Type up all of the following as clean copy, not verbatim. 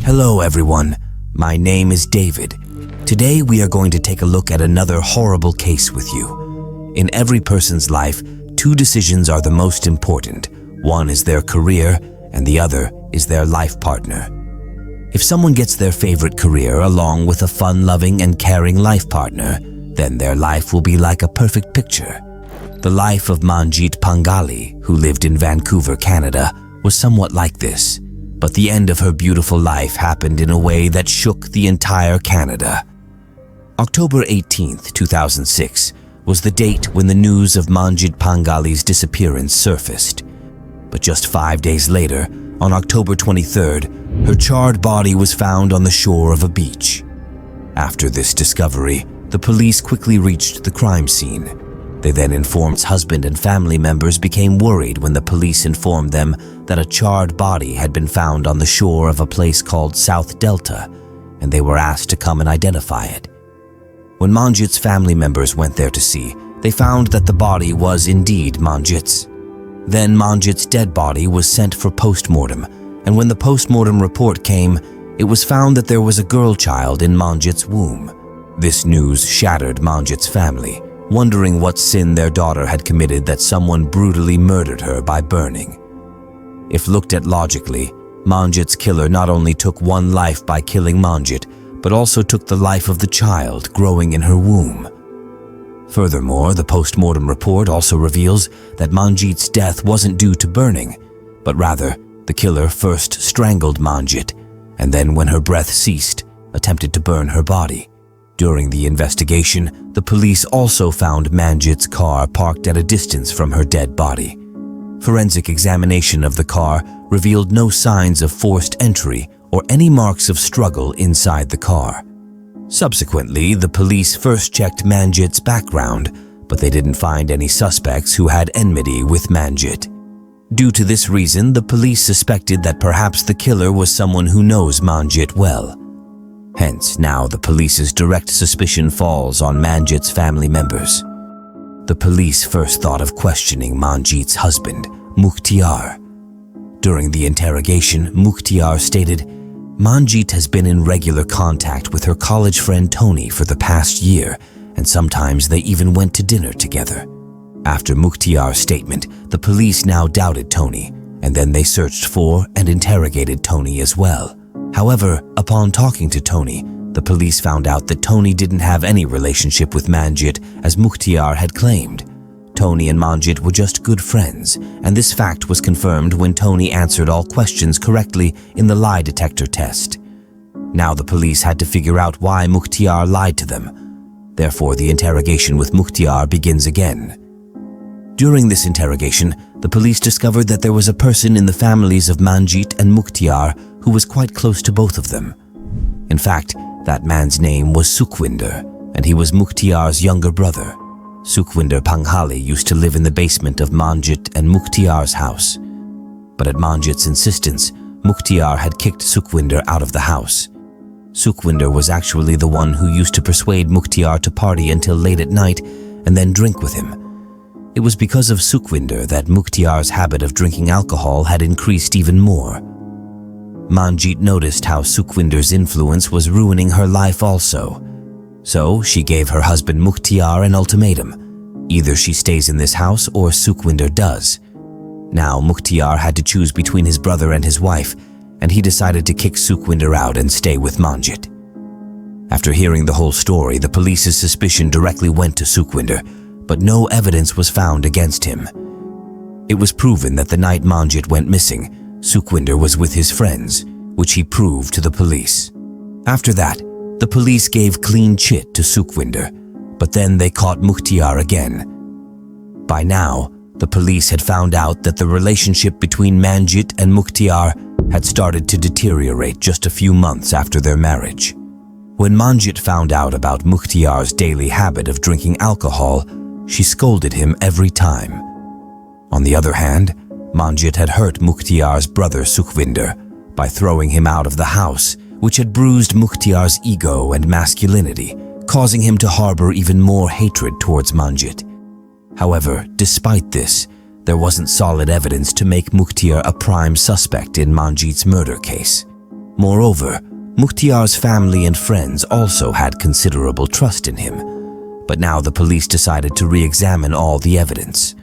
Hello everyone, my name is David. Today we are going to take a look at another horrible case with you. In every person's life, two decisions are the most important. One is their career and the other is their life partner. If someone gets their favorite career along with a fun-loving and caring life partner, then their life will be like a perfect picture. The life of Manjit Pangali, who lived in Vancouver, Canada, was somewhat like this. But the end of her beautiful life happened in a way that shook the entire Canada. October 18th, 2006 was the date when the news of Manjit Pangali's disappearance surfaced. But just 5 days later, on October 23rd, her charred body was found on the shore of a beach. After this discovery, the police quickly reached the crime scene. They then informed husband and family members became worried when the police informed them that a charred body had been found on the shore of a place called South Delta, and they were asked to come and identify it. When Manjit's family members went there to see, they found that the body was indeed Manjit's. Then Manjit's dead body was sent for postmortem, and when the postmortem report came, it was found that there was a girl child in Manjit's womb. This news shattered Manjit's family, wondering what sin their daughter had committed that someone brutally murdered her by burning. If looked at logically, Manjit's killer not only took one life by killing Manjit, but also took the life of the child growing in her womb. Furthermore, the post-mortem report also reveals that Manjit's death wasn't due to burning, but rather the killer first strangled Manjit, and then when her breath ceased, attempted to burn her body. During the investigation, the police also found Manjit's car parked at a distance from her dead body. Forensic examination of the car revealed no signs of forced entry or any marks of struggle inside the car. Subsequently, the police first checked Manjit's background, but they didn't find any suspects who had enmity with Manjit. Due to this reason, the police suspected that perhaps the killer was someone who knows Manjit well. Hence, now the police's direct suspicion falls on Manjit's family members. The police first thought of questioning Manjit's husband, Mukhtiar. During the interrogation, Mukhtiar stated, "Manjit has been in regular contact with her college friend Tony for the past year, and sometimes they even went to dinner together." After Mukhtiar's statement, the police now doubted Tony, and then they searched for and interrogated Tony as well. However, upon talking to Tony, the police found out that Tony didn't have any relationship with Manjit as Mukhtiar had claimed. Tony and Manjit were just good friends, and this fact was confirmed when Tony answered all questions correctly in the lie detector test. Now the police had to figure out why Mukhtiar lied to them. Therefore, the interrogation with Mukhtiar begins again. During this interrogation, the police discovered that there was a person in the families of Manjit and Mukhtiar who was quite close to both of them. In fact, that man's name was Sukhwinder, and he was Mukhtiar's younger brother. Sukhwinder Panghali used to live in the basement of Manjit and Mukhtiar's house. But at Manjit's insistence, Mukhtiar had kicked Sukhwinder out of the house. Sukhwinder was actually the one who used to persuade Mukhtiar to party until late at night and then drink with him. It was because of Sukhwinder that Mukhtiar's habit of drinking alcohol had increased even more. Manjit noticed how Sukhwinder's influence was ruining her life also. So she gave her husband Mukhtiar an ultimatum. Either she stays in this house or Sukhwinder does. Now Mukhtiar had to choose between his brother and his wife, and he decided to kick Sukhwinder out and stay with Manjit. After hearing the whole story, the police's suspicion directly went to Sukhwinder, but no evidence was found against him. It was proven that the night Manjit went missing, Sukhwinder was with his friends, which he proved to the police. After that, the police gave clean chit to Sukhwinder, but then they caught Mukhtiar again. By now, the police had found out that the relationship between Manjit and Mukhtiar had started to deteriorate just a few months after their marriage. When Manjit found out about Mukhtiar's daily habit of drinking alcohol, she scolded him every time. On the other hand, Manjit had hurt Mukhtiar's brother Sukhwinder by throwing him out of the house, which had bruised Mukhtiar's ego and masculinity, causing him to harbor even more hatred towards Manjit. However, despite this, there wasn't solid evidence to make Mukhtiar a prime suspect in Manjit's murder case. Moreover, Mukhtiar's family and friends also had considerable trust in him. But now the police decided to re-examine all the evidence.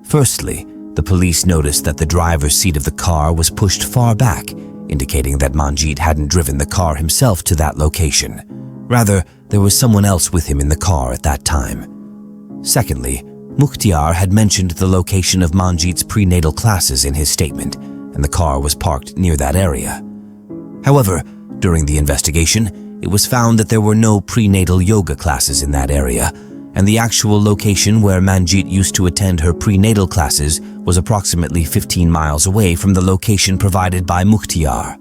Firstly, the police noticed that the driver's seat of the car was pushed far back, indicating that Manjit hadn't driven the car himself to that location. Rather, there was someone else with him in the car at that time. Secondly, Mukhtiar had mentioned the location of Manjit's prenatal classes in his statement, and the car was parked near that area. However, during the investigation, it was found that there were no prenatal yoga classes in that area, and the actual location where Manjit used to attend her prenatal classes was approximately 15 miles away from the location provided by Mukhtiar.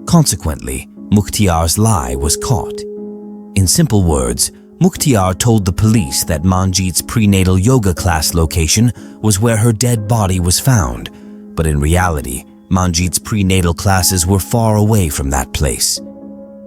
Consequently, Mukhtiar's lie was caught. In simple words, Mukhtiar told the police that Manjit's prenatal yoga class location was where her dead body was found, but in reality, Manjit's prenatal classes were far away from that place.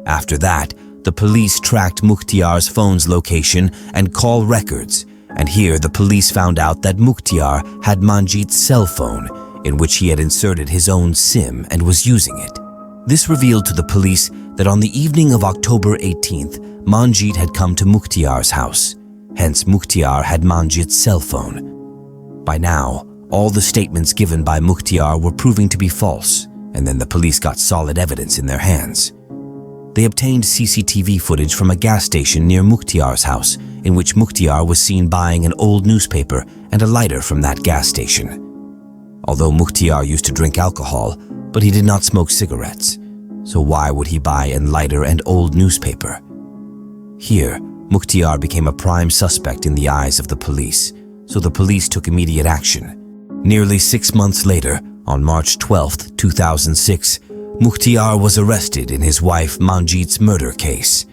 After that, the police tracked Mukhtiar's phone's location and call records, and here the police found out that Mukhtiar had Manjit's cell phone, in which he had inserted his own SIM and was using it. This revealed to the police that on the evening of October 18th, Manjit had come to Mukhtiar's house. Hence, Mukhtiar had Manjit's cell phone. By now, all the statements given by Mukhtiar were proving to be false, and then the police got solid evidence in their hands. They obtained CCTV footage from a gas station near Mukhtiar's house, in which Mukhtiar was seen buying an old newspaper and a lighter from that gas station. Although Mukhtiar used to drink alcohol, but he did not smoke cigarettes, so why would he buy a lighter and old newspaper? Here, Mukhtiar became a prime suspect in the eyes of the police, so the police took immediate action. Nearly 6 months later, on March 12, 2006, Mukhtiar was arrested in his wife Manjit's murder case.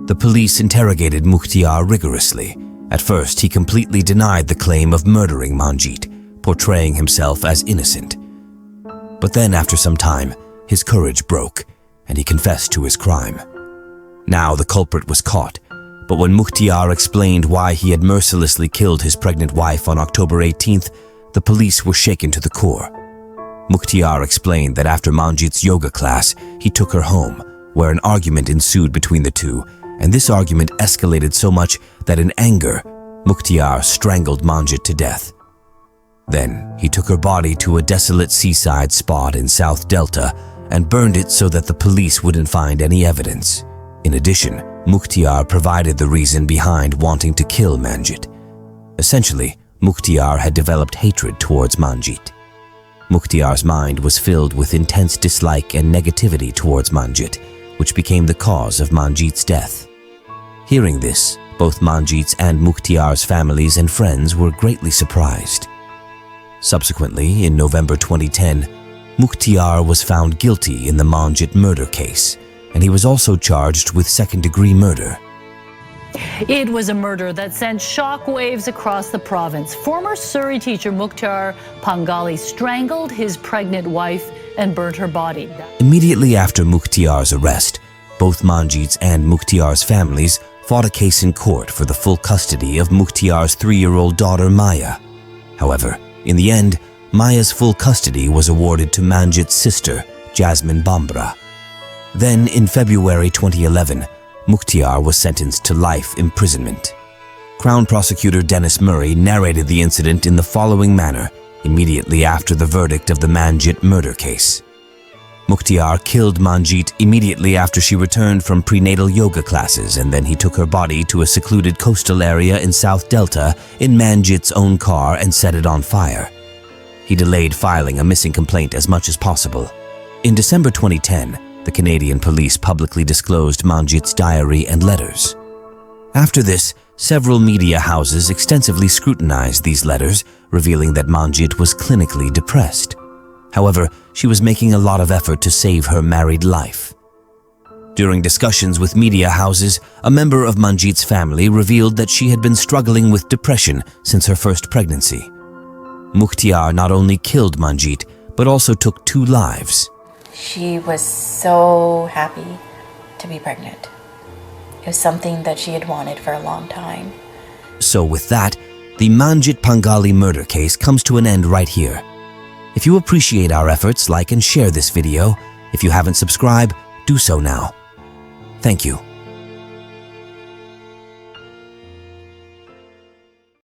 The police interrogated Mukhtiar rigorously. At first, he completely denied the claim of murdering Manjit, portraying himself as innocent. But then, after some time, his courage broke, and he confessed to his crime. Now the culprit was caught, but when Mukhtiar explained why he had mercilessly killed his pregnant wife on October 18th, the police were shaken to the core. Mukhtiar explained that after Manjit's yoga class, he took her home, where an argument ensued between the two, and this argument escalated so much that in anger, Mukhtiar strangled Manjit to death. Then, he took her body to a desolate seaside spot in South Delta and burned it so that the police wouldn't find any evidence. In addition, Mukhtiar provided the reason behind wanting to kill Manjit. Essentially, Mukhtiar had developed hatred towards Manjit. Mukhtiar's mind was filled with intense dislike and negativity towards Manjit, which became the cause of Manjit's death. Hearing this, both Manjit's and Mukhtiar's families and friends were greatly surprised. Subsequently, in November 2010, Mukhtiar was found guilty in the Manjit murder case, and he was also charged with second-degree murder. It was a murder that sent shockwaves across the province. Former Surrey teacher Mukhtar Pangali strangled his pregnant wife and burnt her body. Immediately after Mukhtiar's arrest, both Manjit's and Mukhtiar's families fought a case in court for the full custody of Mukhtiar's 3-year-old daughter Maya. However, in the end, Maya's full custody was awarded to Manjit's sister, Jasmine Bambra. Then, in February 2011, Mukhtiar was sentenced to life imprisonment. Crown Prosecutor Dennis Murray narrated the incident in the following manner immediately after the verdict of the Manjit murder case. Mukhtiar killed Manjit immediately after she returned from prenatal yoga classes, and then he took her body to a secluded coastal area in South Delta in Manjit's own car and set it on fire. He delayed filing a missing complaint as much as possible. In December 2010, the Canadian police publicly disclosed Manjit's diary and letters. After this, several media houses extensively scrutinized these letters, revealing that Manjit was clinically depressed. However, she was making a lot of effort to save her married life. During discussions with media houses, a member of Manjit's family revealed that she had been struggling with depression since her first pregnancy. Mukhtiar not only killed Manjit, but also took 2 lives. She was so happy to be pregnant. It was something that she had wanted for a long time. So with that, the Manjit Pangali murder case comes to an end right here. If you appreciate our efforts, like and share this video, If you haven't subscribed, do so now. Thank you.